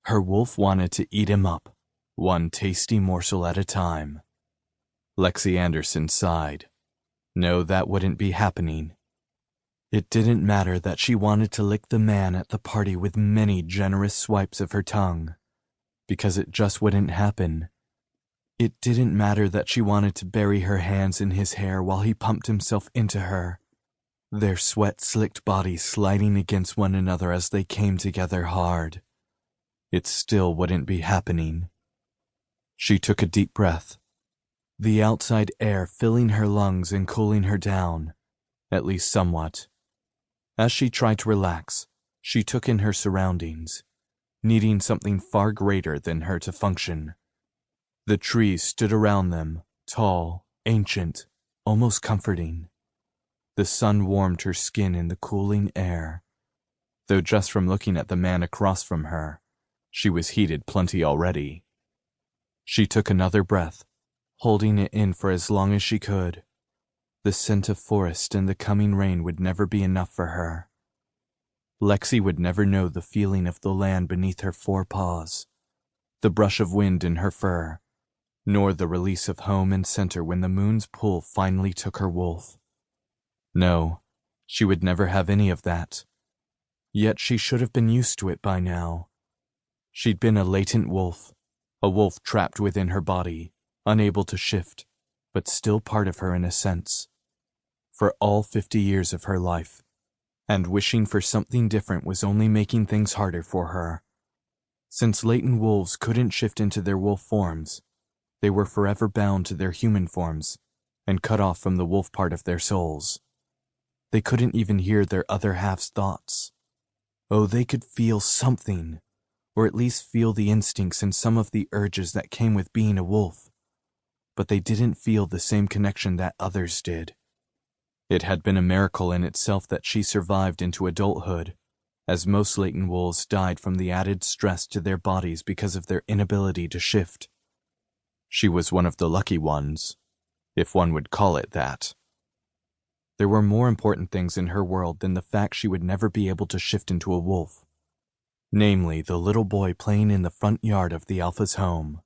Her wolf wanted to eat him up, one tasty morsel at a time. Lexi Anderson sighed. No, that wouldn't be happening. It didn't matter that she wanted to lick the man at the party with many generous swipes of her tongue, because it just wouldn't happen. It didn't matter that she wanted to bury her hands in his hair while he pumped himself into her, their sweat-slicked bodies sliding against one another as they came together hard. It still wouldn't be happening. She took a deep breath, the outside air filling her lungs and cooling her down, at least somewhat. As she tried to relax, she took in her surroundings, needing something far greater than her to function. The trees stood around them, tall, ancient, almost comforting. The sun warmed her skin in the cooling air, though just from looking at the man across from her, she was heated plenty already. She took another breath, holding it in for as long as she could. The scent of forest and the coming rain would never be enough for her. Lexi would never know the feeling of the land beneath her forepaws, the brush of wind in her fur, nor the release of home and center when the moon's pull finally took her wolf. No, she would never have any of that. Yet she should have been used to it by now. She'd been a latent wolf, a wolf trapped within her body, unable to shift, but still part of her in a sense, for all 50 years of her life, and wishing for something different was only making things harder for her. Since latent wolves couldn't shift into their wolf forms, they were forever bound to their human forms and cut off from the wolf part of their souls. They couldn't even hear their other half's thoughts. Oh, they could feel something, or at least feel the instincts and some of the urges that came with being a wolf, but they didn't feel the same connection that others did. It had been a miracle in itself that she survived into adulthood, as most latent wolves died from the added stress to their bodies because of their inability to shift. She was one of the lucky ones, if one would call it that. There were more important things in her world than the fact she would never be able to shift into a wolf. Namely, the little boy playing in the front yard of the Alpha's home.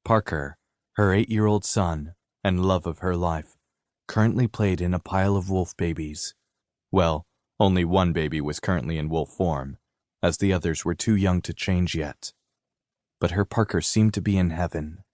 Parker, her 8-year-old son, and love of her life, currently played in a pile of wolf babies. Well, only one baby was currently in wolf form, as the others were too young to change yet. But her Parker seemed to be in heaven.